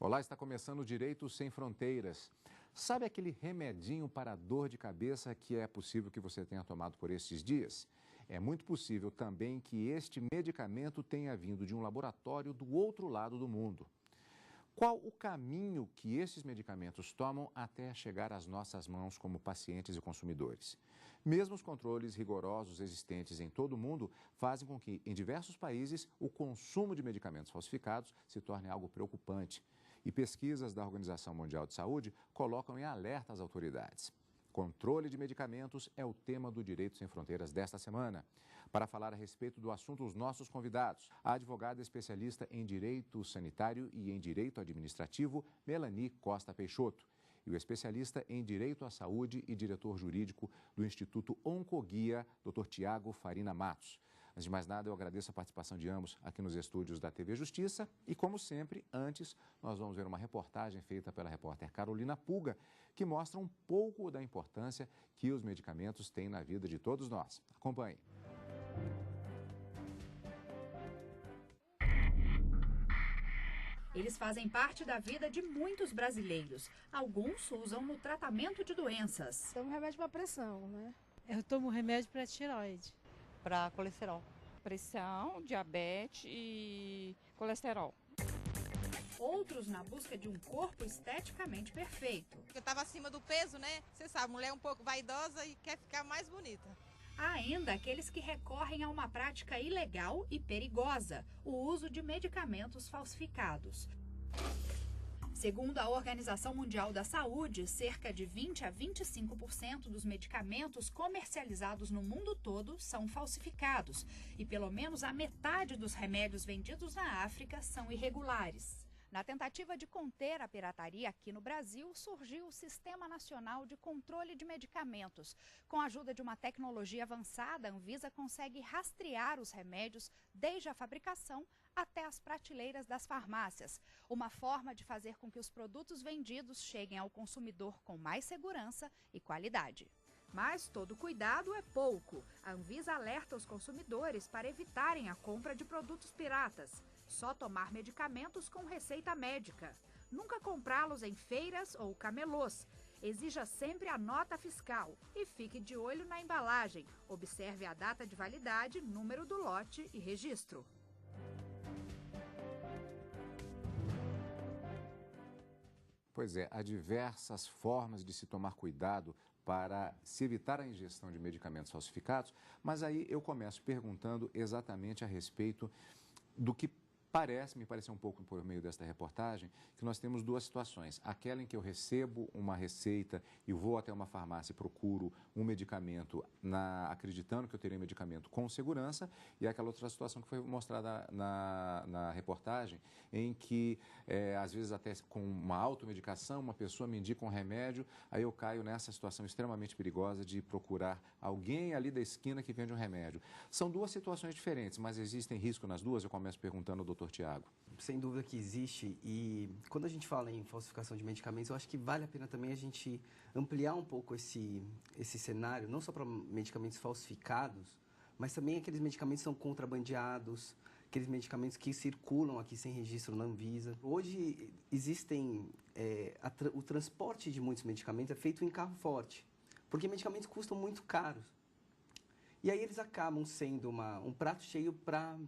Olá, está começando o Direito Sem Fronteiras. Sabe aquele remedinho para dor de cabeça que é possível que você tenha tomado por estes dias? É muito possível também que este medicamento tenha vindo de um laboratório do outro lado do mundo. Qual o caminho que esses medicamentos tomam até chegar às nossas mãos como pacientes e consumidores? Mesmo os controles rigorosos existentes em todo o mundo fazem com que, em diversos países, o consumo de medicamentos falsificados se torne algo preocupante. E pesquisas da Organização Mundial de Saúde colocam em alerta as autoridades. Controle de medicamentos é o tema do Direito Sem Fronteiras desta semana. Para falar a respeito do assunto, os nossos convidados, a advogada especialista em Direito Sanitário e em Direito Administrativo, Melanie Costa Peixoto, e o especialista em Direito à Saúde e diretor jurídico do Instituto Oncoguia, Dr. Tiago Farina Matos. Antes de mais nada, eu agradeço a participação de ambos aqui nos estúdios da TV Justiça e, como sempre, antes, nós vamos ver uma reportagem feita pela repórter Carolina Puga, que mostra um pouco da importância que os medicamentos têm na vida de todos nós. Acompanhe. Eles fazem parte da vida de muitos brasileiros. Alguns usam no tratamento de doenças. Tomo remédio para pressão, né? Eu tomo remédio para tireoide. Para colesterol. Pressão, diabetes e colesterol. Outros na busca de um corpo esteticamente perfeito. Eu estava acima do peso, né? Você sabe, mulher um pouco vaidosa e quer ficar mais bonita. Há ainda aqueles que recorrem a uma prática ilegal e perigosa, o uso de medicamentos falsificados. Segundo a Organização Mundial da Saúde, cerca de 20 a 25% dos medicamentos comercializados no mundo todo são falsificados e pelo menos a metade dos remédios vendidos na África são irregulares. Na tentativa de conter a pirataria aqui no Brasil, surgiu o Sistema Nacional de Controle de Medicamentos. Com a ajuda de uma tecnologia avançada, a Anvisa consegue rastrear os remédios desde a fabricação até as prateleiras das farmácias. Uma forma de fazer com que os produtos vendidos cheguem ao consumidor com mais segurança e qualidade. Mas todo cuidado é pouco. A Anvisa alerta os consumidores para evitarem a compra de produtos piratas. Só tomar medicamentos com receita médica. Nunca comprá-los em feiras ou camelôs. Exija sempre a nota fiscal e fique de olho na embalagem. Observe a data de validade, número do lote e registro. Pois é, há diversas formas de se tomar cuidado para se evitar a ingestão de medicamentos falsificados, mas aí eu começo perguntando exatamente a respeito do que me pareceu um pouco por meio desta reportagem, que nós temos duas situações. Aquela em que eu recebo uma receita e vou até uma farmácia e procuro um medicamento acreditando que eu terei um medicamento com segurança, e aquela outra situação que foi mostrada na reportagem, em que, às vezes até com uma automedicação, uma pessoa me indica um remédio, aí eu caio nessa situação extremamente perigosa de procurar alguém ali da esquina que vende um remédio. São duas situações diferentes, mas existem risco nas duas? Eu começo perguntando ao doutor Tiago. Sem dúvida que existe, e quando a gente fala em falsificação de medicamentos, eu acho que vale a pena também a gente ampliar um pouco esse cenário, não só para medicamentos falsificados, mas também aqueles medicamentos que são contrabandeados, aqueles medicamentos que circulam aqui sem registro na Anvisa. Hoje existem, o transporte de muitos medicamentos é feito em carro forte, porque medicamentos custam muito caros. E aí eles acabam sendo um prato cheio para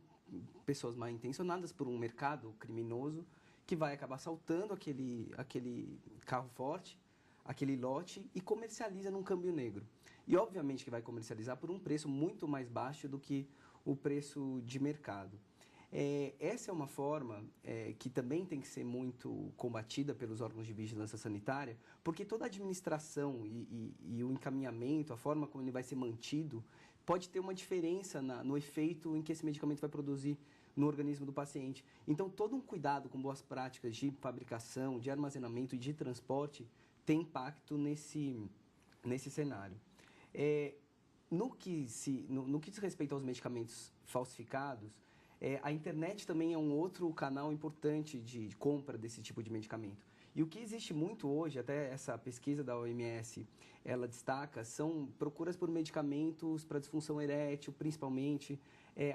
pessoas mal intencionadas, por um mercado criminoso que vai acabar assaltando aquele carro forte, aquele lote, e comercializa num câmbio negro. E obviamente que vai comercializar por um preço muito mais baixo do que o preço de mercado. Essa é uma forma que também tem que ser muito combatida pelos órgãos de vigilância sanitária, porque toda a administração e o encaminhamento, a forma como ele vai ser mantido, pode ter uma diferença no efeito em que esse medicamento vai produzir no organismo do paciente. Então, todo um cuidado com boas práticas de fabricação, de armazenamento e de transporte tem impacto nesse cenário. No que diz respeito aos medicamentos falsificados, a internet também é um outro canal importante de compra desse tipo de medicamento. E o que existe muito hoje, até essa pesquisa da OMS, ela destaca, são procuras por medicamentos para disfunção erétil, principalmente,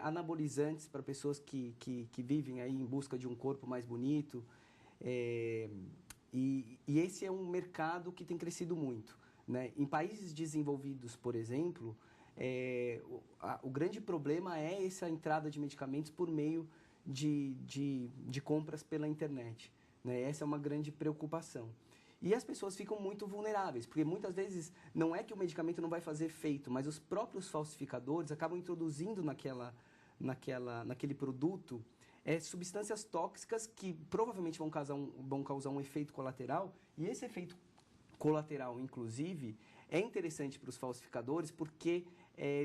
anabolizantes para pessoas que vivem aí em busca de um corpo mais bonito. E esse é um mercado que tem crescido muito, né? Em países desenvolvidos, por exemplo, o grande problema é essa entrada de medicamentos por meio de compras pela internet, né? Essa é uma grande preocupação. E as pessoas ficam muito vulneráveis, porque muitas vezes não é que o medicamento não vai fazer efeito, mas os próprios falsificadores acabam introduzindo naquele produto substâncias tóxicas que provavelmente vão causar um efeito colateral, e esse efeito colateral, inclusive, é interessante para os falsificadores porque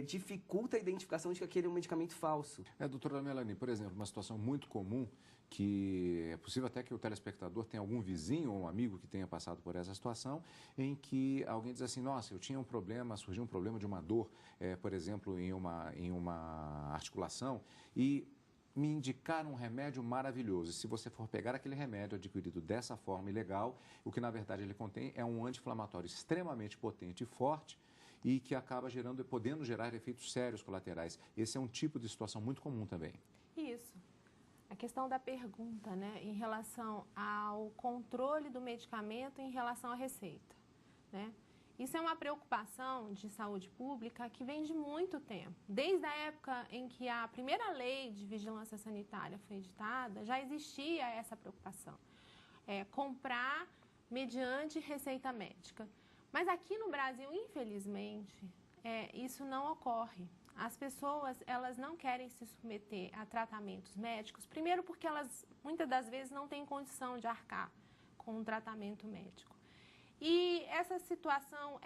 dificulta a identificação de que aquele é um medicamento falso. Doutora Melanie, por exemplo, uma situação muito comum, que é possível até que o telespectador tenha algum vizinho ou um amigo que tenha passado por essa situação, em que alguém diz assim, nossa, eu tinha um problema, surgiu um problema de uma dor, por exemplo, em uma articulação, e me indicaram um remédio maravilhoso. E se você for pegar aquele remédio adquirido dessa forma ilegal, o que na verdade ele contém é um anti-inflamatório extremamente potente e forte e que acaba podendo gerar efeitos sérios colaterais. Esse é um tipo de situação muito comum também. Isso. A questão da pergunta, né, em relação ao controle do medicamento em relação à receita, né? Isso é uma preocupação de saúde pública que vem de muito tempo. Desde a época em que a primeira lei de vigilância sanitária foi editada, já existia essa preocupação. Comprar mediante receita médica. Mas aqui no Brasil, infelizmente, isso não ocorre. As pessoas, elas não querem se submeter a tratamentos médicos, primeiro porque elas, muitas das vezes, não têm condição de arcar com um tratamento médico. E essa situação,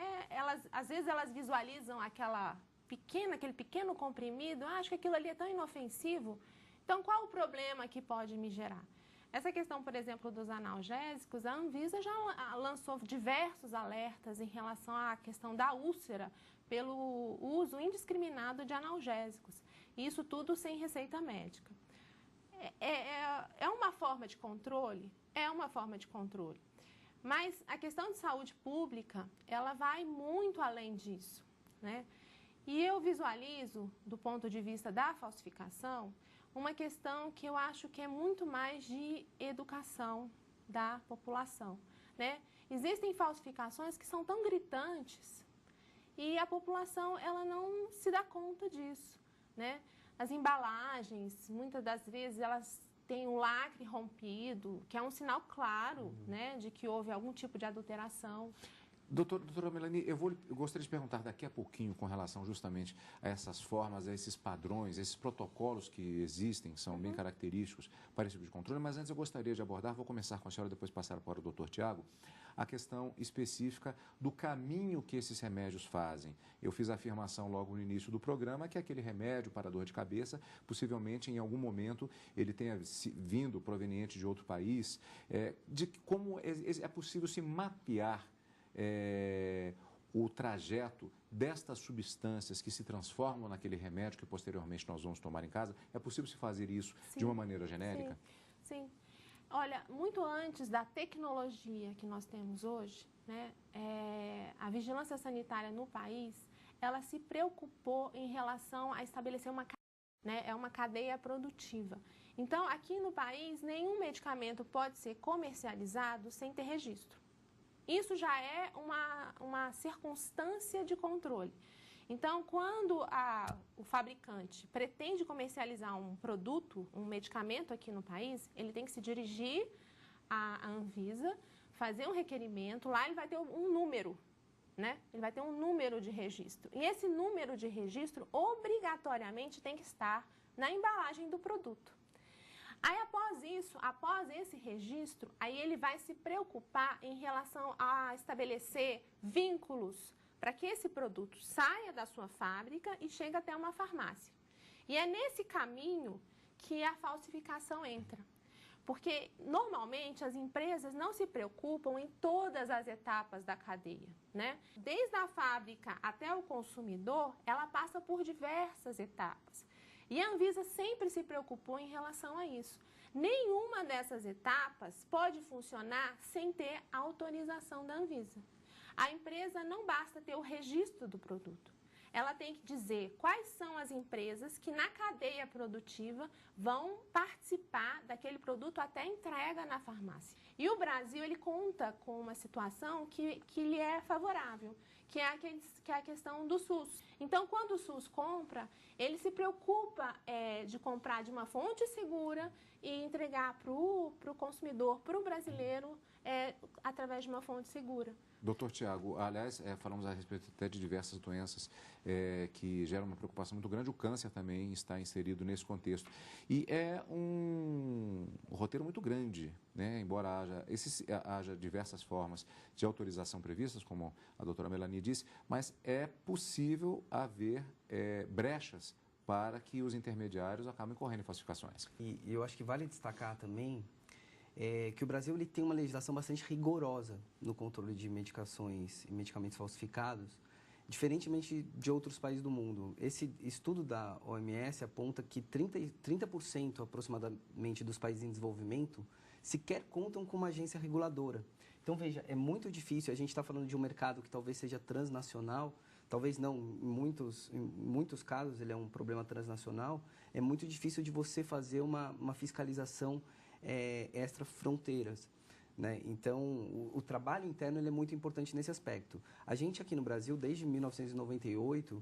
às vezes elas visualizam aquele pequeno comprimido, acho que aquilo ali é tão inofensivo, então qual o problema que pode me gerar? Essa questão, por exemplo, dos analgésicos, a Anvisa já lançou diversos alertas em relação à questão da úlcera pelo uso indiscriminado de analgésicos. Isso tudo sem receita médica. É uma forma de controle? É uma forma de controle. Mas a questão de saúde pública, ela vai muito além disso, né? E eu visualizo, do ponto de vista da falsificação, uma questão que eu acho que é muito mais de educação da população, né? Existem falsificações que são tão gritantes e a população, ela não se dá conta disso, né? As embalagens, muitas das vezes, elas têm um lacre rompido, que é um sinal claro, né, de que houve algum tipo de adulteração. Doutora Melanie, eu gostaria de perguntar daqui a pouquinho com relação justamente a essas formas, a esses padrões, a esses protocolos que existem, que são bem característicos para esse tipo de controle, mas antes eu gostaria de abordar, vou começar com a senhora, depois passar para o doutor Tiago, a questão específica do caminho que esses remédios fazem. Eu fiz a afirmação logo no início do programa que aquele remédio para dor de cabeça, possivelmente em algum momento ele tenha vindo proveniente de outro país, de como é possível se mapear o trajeto destas substâncias que se transformam naquele remédio que posteriormente nós vamos tomar em casa. É possível se fazer isso de uma maneira genérica? Sim. Olha, muito antes da tecnologia que nós temos hoje, né, a vigilância sanitária no país, ela se preocupou em relação a estabelecer uma cadeia produtiva. Então, aqui no país, nenhum medicamento pode ser comercializado sem ter registro. Isso já é uma circunstância de controle. Então, quando o fabricante pretende comercializar um produto, um medicamento aqui no país, ele tem que se dirigir à Anvisa, fazer um requerimento, lá ele vai ter um número, né? Ele vai ter um número de registro. E esse número de registro, obrigatoriamente, tem que estar na embalagem do produto. Aí, após esse registro, aí ele vai se preocupar em relação a estabelecer vínculos para que esse produto saia da sua fábrica e chegue até uma farmácia. E é nesse caminho que a falsificação entra. Porque, normalmente, as empresas não se preocupam em todas as etapas da cadeia, né? Desde a fábrica até o consumidor, ela passa por diversas etapas. E a Anvisa sempre se preocupou em relação a isso. Nenhuma dessas etapas pode funcionar sem ter a autorização da Anvisa. A empresa não basta ter o registro do produto. ela tem que dizer quais são as empresas que na cadeia produtiva vão participar daquele produto até entrega na farmácia. E o Brasil, ele conta com uma situação que lhe é favorável, que é a questão do SUS. Então, quando o SUS compra, ele se preocupa de comprar de uma fonte segura e entregar para o consumidor, para o brasileiro, através de uma fonte segura. Doutor Tiago, aliás, falamos a respeito até de diversas doenças que geram uma preocupação muito grande. O câncer também está inserido nesse contexto. E é um roteiro muito grande, né? Embora haja diversas formas de autorização previstas, como a doutora Melanie disse, mas é possível haver brechas para que os intermediários acabem correndo em falsificações. E eu acho que vale destacar também que o Brasil ele tem uma legislação bastante rigorosa no controle de medicações e medicamentos falsificados, diferentemente de outros países do mundo. Esse estudo da OMS aponta que 30% aproximadamente dos países em desenvolvimento sequer contam com uma agência reguladora. Então, veja, é muito difícil, a gente está falando de um mercado que talvez seja transnacional, talvez não, em muitos casos ele é um problema transnacional, é muito difícil de você fazer uma fiscalização extra-fronteiras, né? Então, o trabalho interno ele é muito importante nesse aspecto. A gente aqui no Brasil, desde 1998,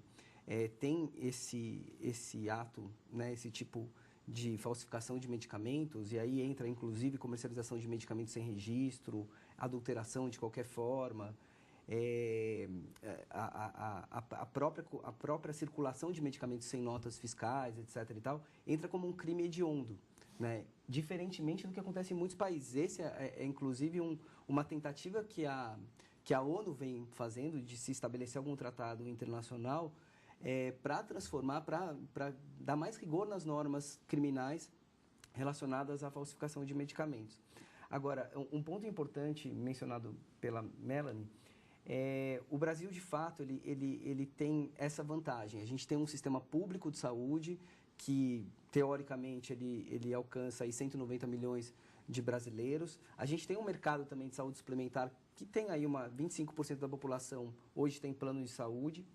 tem esse ato, né, esse tipo de falsificação de medicamentos, e aí entra, inclusive, comercialização de medicamentos sem registro, adulteração de qualquer forma, a própria circulação de medicamentos sem notas fiscais, etc. e tal, entra como um crime hediondo, né? Diferentemente do que acontece em muitos países. Esse inclusive, uma tentativa que a ONU vem fazendo de se estabelecer algum tratado internacional para transformar, para dar mais rigor nas normas criminais relacionadas à falsificação de medicamentos. Agora, um ponto importante mencionado pela Melanie, o Brasil, de fato, ele tem essa vantagem. A gente tem um sistema público de saúde que, teoricamente, ele alcança aí 190 milhões de brasileiros. A gente tem um mercado também de saúde suplementar que tem aí 25% da população hoje tem plano de saúde,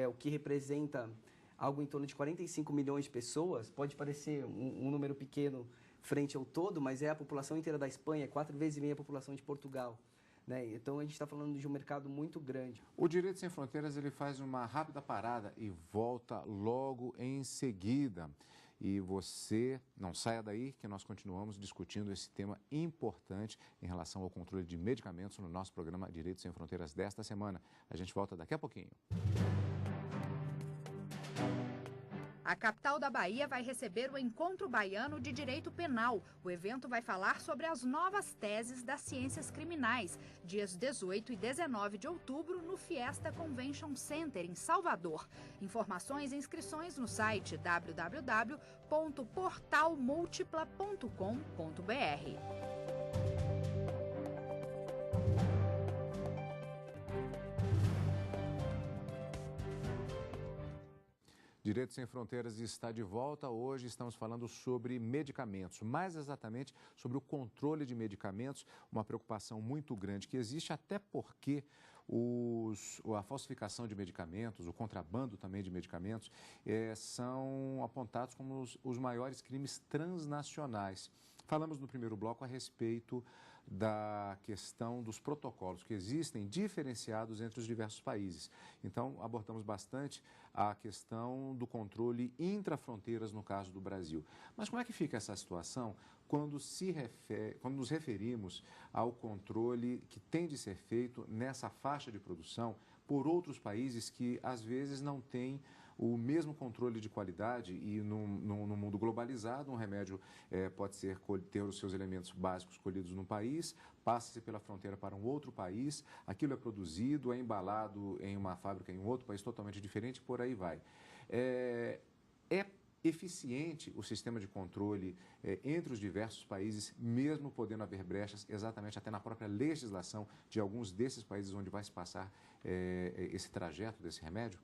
o que representa algo em torno de 45 milhões de pessoas. Pode parecer um número pequeno frente ao todo, mas é a população inteira da Espanha, 4 vezes e meia a população de Portugal, né? Então, a gente está falando de um mercado muito grande. O Direito Sem Fronteiras ele faz uma rápida parada e volta logo em seguida. E você não saia daí, que nós continuamos discutindo esse tema importante em relação ao controle de medicamentos no nosso programa Direito Sem Fronteiras desta semana. A gente volta daqui a pouquinho. A capital da Bahia vai receber o Encontro Baiano de Direito Penal. O evento vai falar sobre as novas teses das ciências criminais, dias 18 e 19 de outubro, no Fiesta Convention Center, em Salvador. Informações e inscrições no site www.portalmultipla.com.br. Direito Sem Fronteiras está de volta. Hoje estamos falando sobre medicamentos, mais exatamente sobre o controle de medicamentos, uma preocupação muito grande que existe, até porque a falsificação de medicamentos, o contrabando também de medicamentos, são apontados como os maiores crimes transnacionais. Falamos no primeiro bloco a respeito da questão dos protocolos que existem diferenciados entre os diversos países. Então, abordamos bastante a questão do controle intrafronteiras no caso do Brasil. Mas como é que fica essa situação quando nos referimos ao controle que tem de ser feito nessa faixa de produção por outros países que, às vezes, não têm o mesmo controle de qualidade e no mundo globalizado, um remédio pode ter os seus elementos básicos colhidos num país, passa-se pela fronteira para um outro país, aquilo é produzido, é embalado em uma fábrica em um outro país totalmente diferente, por aí vai. É eficiente o sistema de controle entre os diversos países, mesmo podendo haver brechas exatamente até na própria legislação de alguns desses países onde vai se passar esse trajeto desse remédio?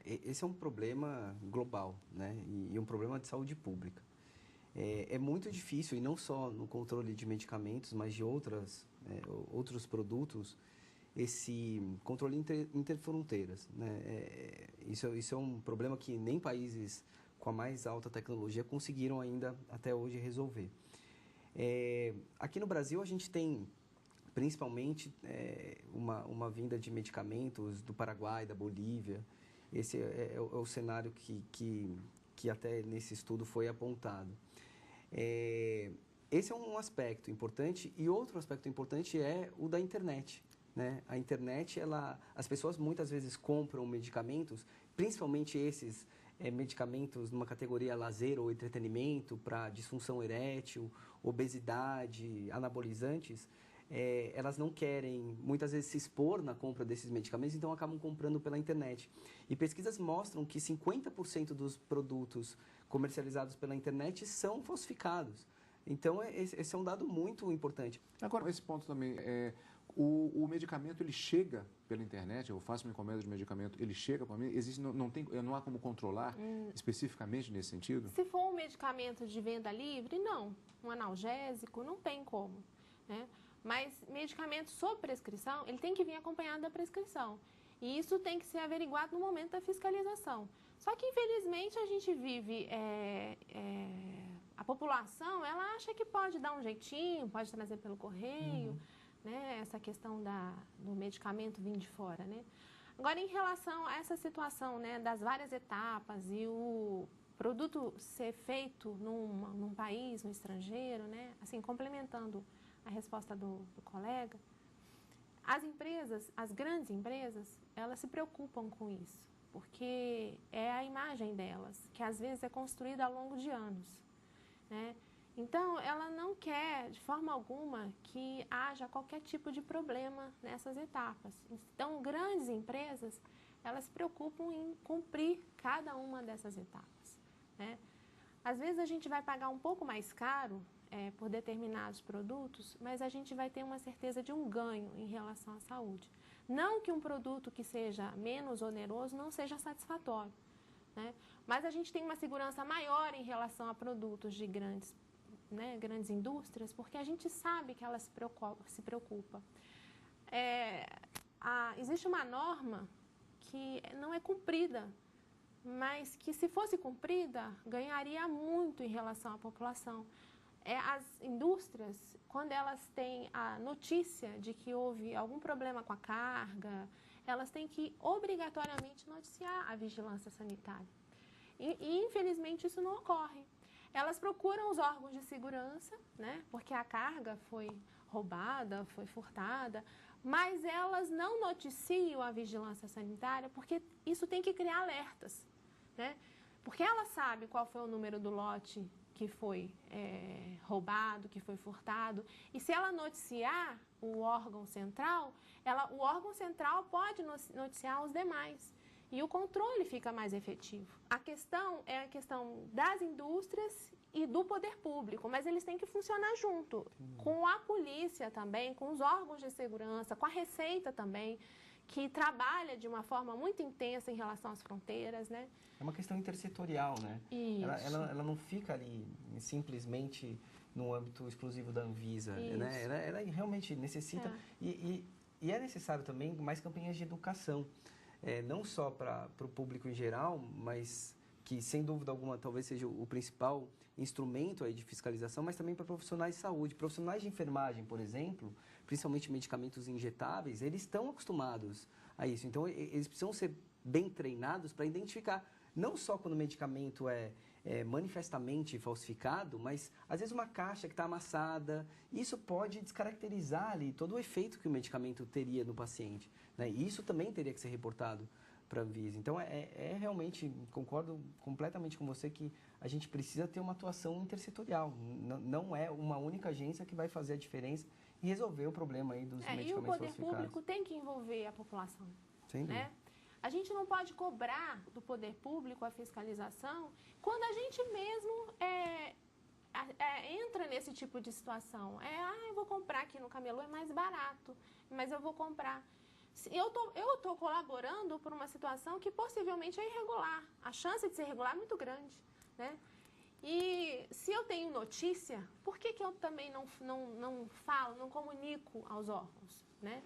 Esse é um problema global, né? E um problema de saúde pública. É muito difícil, e não só no controle de medicamentos, mas de outros produtos, esse controle interfronteiras, né? Isso é um problema que nem países com a mais alta tecnologia conseguiram ainda até hoje resolver. Aqui no Brasil a gente tem principalmente uma vinda de medicamentos do Paraguai, da Bolívia. Esse é o cenário que até nesse estudo foi apontado. Esse é um aspecto importante, e outro aspecto importante é o da internet, né? A internet, as pessoas muitas vezes compram medicamentos, principalmente esses medicamentos numa categoria lazer ou entretenimento, para disfunção erétil, obesidade, anabolizantes. Elas não querem, muitas vezes, se expor na compra desses medicamentos, então acabam comprando pela internet. E pesquisas mostram que 50% dos produtos comercializados pela internet são falsificados. Então, esse é um dado muito importante. Agora, esse ponto também, o medicamento, ele chega pela internet, eu faço uma encomenda de medicamento, ele chega para mim, não há como controlar especificamente nesse sentido? Se for um medicamento de venda livre, não. Um analgésico, não tem como, né? Mas medicamento sob prescrição, ele tem que vir acompanhado da prescrição. E isso tem que ser averiguado no momento da fiscalização. Só que, infelizmente, a gente vive... a população, ela acha que pode dar um jeitinho, pode trazer pelo correio, né? Essa questão do medicamento vir de fora, né? Agora, em relação a essa situação, né, das várias etapas e o produto ser feito num país, no estrangeiro, né? Assim, complementando a resposta do colega, as grandes empresas, elas se preocupam com isso, porque é a imagem delas, que às vezes é construída ao longo de anos, né? Então, ela não quer, de forma alguma, que haja qualquer tipo de problema nessas etapas. Então, grandes empresas, elas se preocupam em cumprir cada uma dessas etapas, né? Às vezes, a gente vai pagar um pouco mais caro por determinados produtos, mas a gente vai ter uma certeza de um ganho em relação à saúde. Não que um produto que seja menos oneroso não seja satisfatório, né? Mas a gente tem uma segurança maior em relação a produtos de grandes indústrias, porque a gente sabe que ela se preocupa. Existe uma norma que não é cumprida, mas que, se fosse cumprida, ganharia muito em relação à população. As indústrias, quando elas têm a notícia de que houve algum problema com a carga, elas têm que obrigatoriamente noticiar a vigilância sanitária. E infelizmente, isso não ocorre. Elas procuram os órgãos de segurança, né, porque a carga foi roubada, foi furtada, mas elas não noticiam a vigilância sanitária, porque isso tem que criar alertas, né? Porque ela sabe qual foi o número do lote que foi roubado, que foi furtado, e se ela noticiar o órgão central, o órgão central pode noticiar os demais. E o controle fica mais efetivo. A questão é a questão das indústrias e do poder público, mas eles têm que funcionar junto, com a polícia também, com os órgãos de segurança, com a Receita também, que trabalha de uma forma muito intensa em relação às fronteiras, né? É uma questão intersetorial, né? Isso. Ela não fica ali simplesmente no âmbito exclusivo da Anvisa, né? Ela realmente necessita... E é necessário também mais campanhas de educação. Não só para o público em geral, mas que, sem dúvida alguma, talvez seja o principal instrumento aí de fiscalização, mas também para profissionais de saúde. Profissionais de enfermagem, por exemplo, principalmente medicamentos injetáveis, eles estão acostumados a isso. Então, eles precisam ser bem treinados para identificar, não só quando o medicamento é manifestamente falsificado, mas às vezes uma caixa que está amassada, isso pode descaracterizar ali todo o efeito que o medicamento teria no paciente, né? E isso também teria que ser reportado para a Anvisa. Então, realmente, concordo completamente com você que a gente precisa ter uma atuação intersetorial. Não é uma única agência que vai fazer a diferença e resolver o problema aí dos medicamentos falsificados. E o poder falsificados. público tem que envolver a população, Sem dúvida. né? A gente não pode cobrar do poder público a fiscalização quando a gente mesmo entra nesse tipo de situação. Eu vou comprar aqui no camelô, é mais barato, mas eu vou comprar. Eu estou colaborando por uma situação que possivelmente é irregular. A chance de ser irregular é muito grande, né? E se eu tenho notícia, por que eu também não falo, não comunico aos órgãos, né?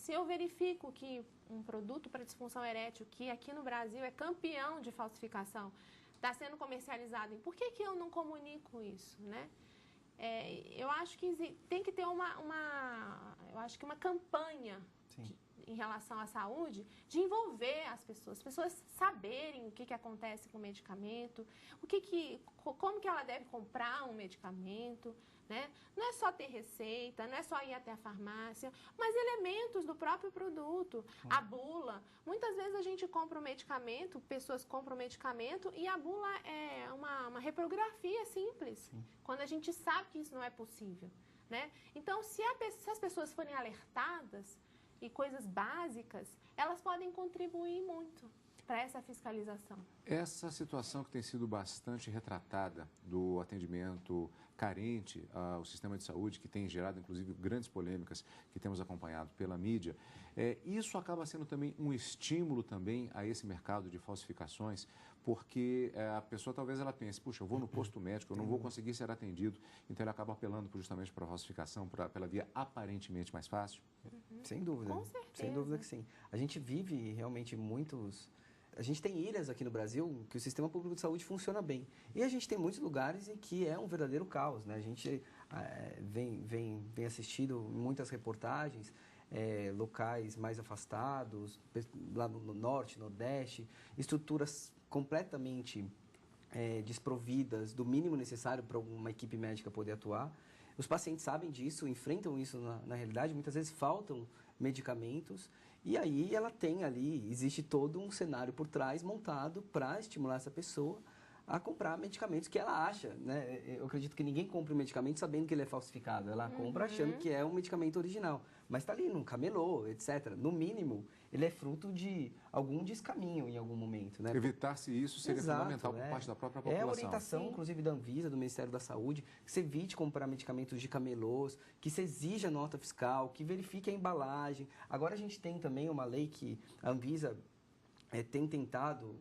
se eu verifico que um produto para disfunção erétil, que aqui no Brasil é campeão de falsificação, está sendo comercializado, por que eu não comunico isso, né? Eu acho que tem que ter uma campanha em relação à saúde, de envolver as pessoas saberem o que acontece com o medicamento, como que ela deve comprar um medicamento, né? Não é só ter receita, não é só ir até a farmácia, mas elementos do próprio produto, a bula. Muitas vezes a gente compra um medicamento, pessoas compram um medicamento e a bula é uma reprografia simples, quando a gente sabe que isso não é possível, né? Então, se as pessoas forem alertadas e coisas básicas, elas podem contribuir muito para essa fiscalização. Essa situação que tem sido bastante retratada do atendimento carente ao sistema de saúde, que tem gerado, inclusive, grandes polêmicas que temos acompanhado pela mídia, isso acaba sendo também um estímulo também a esse mercado de falsificações, porque a pessoa talvez ela pense, puxa, eu vou no posto médico, eu não vou conseguir ser atendido, então ele acaba apelando justamente para a falsificação, pela via aparentemente mais fácil? Sem dúvida. Com certeza. Sem dúvida que sim. A gente vive realmente A gente tem ilhas aqui no Brasil que o sistema público de saúde funciona bem. E a gente tem muitos lugares em que é um verdadeiro caos, né? A gente vem assistindo muitas reportagens, locais mais afastados, lá no norte, nordeste, estruturas completamente desprovidas do mínimo necessário para uma equipe médica poder atuar. Os pacientes sabem disso, enfrentam isso na realidade, muitas vezes faltam medicamentos. E aí existe todo um cenário por trás montado para estimular essa pessoa a comprar medicamentos que ela acha, né? Eu acredito que ninguém compra um medicamento sabendo que ele é falsificado. Ela compra achando que é um medicamento original. Mas está ali num camelô, etc. No mínimo, ele é fruto de algum descaminho em algum momento, né? Evitar-se isso seria fundamental por parte da própria população. É a orientação, inclusive, da Anvisa, do Ministério da Saúde, que se evite comprar medicamentos de camelôs, que se exija nota fiscal, que verifique a embalagem. Agora a gente tem também uma lei que a Anvisa tem tentado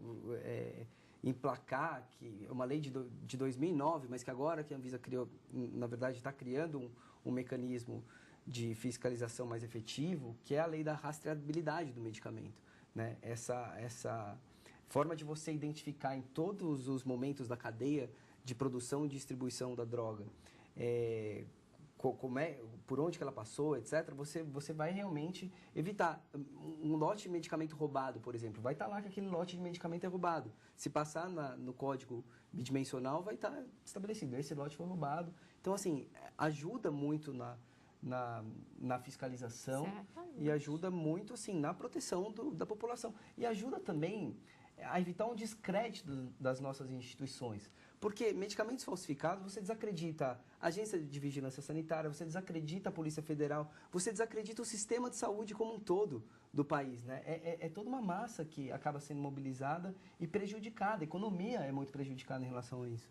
emplacar, que é uma lei de 2009, mas que agora que a Anvisa criou, na verdade, está criando um mecanismo de fiscalização mais efetivo, que é a lei da rastreabilidade do medicamento, né? Essa forma de você identificar em todos os momentos da cadeia de produção e distribuição da droga, por onde que ela passou, etc., você vai realmente evitar. Um lote de medicamento roubado, por exemplo, vai estar lá que aquele lote de medicamento é roubado. Se passar no código bidimensional, vai estar estabelecido, esse lote foi roubado. Então, assim, ajuda muito na fiscalização. Certamente. E ajuda muito, assim, na proteção da população. E ajuda também a evitar um descrédito das nossas instituições. Porque medicamentos falsificados, você desacredita a Agência de Vigilância Sanitária, você desacredita a Polícia Federal, você desacredita o sistema de saúde como um todo do país, né? É toda uma massa que acaba sendo mobilizada e prejudicada. A economia é muito prejudicada em relação a isso.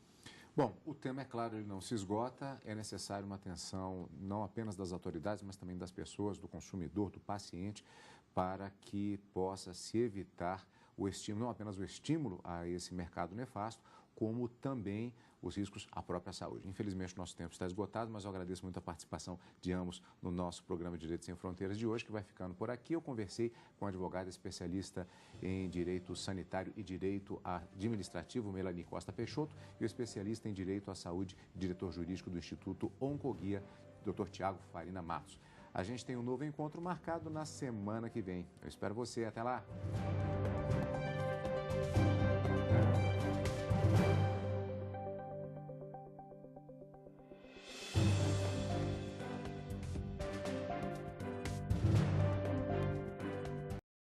Bom, o tema, é claro, ele não se esgota, é necessário uma atenção não apenas das autoridades, mas também das pessoas, do consumidor, do paciente, para que possa se evitar o estímulo, não apenas o estímulo a esse mercado nefasto, como também os riscos à própria saúde. Infelizmente, o nosso tempo está esgotado, mas eu agradeço muito a participação de ambos no nosso programa Direito Sem Fronteiras de hoje, que vai ficando por aqui. Eu conversei com a advogada especialista em Direito Sanitário e Direito Administrativo, Melanie Costa Peixoto, e o especialista em Direito à Saúde, diretor jurídico do Instituto Oncoguia, Dr. Tiago Farina Matos. A gente tem um novo encontro marcado na semana que vem. Eu espero você. Até lá!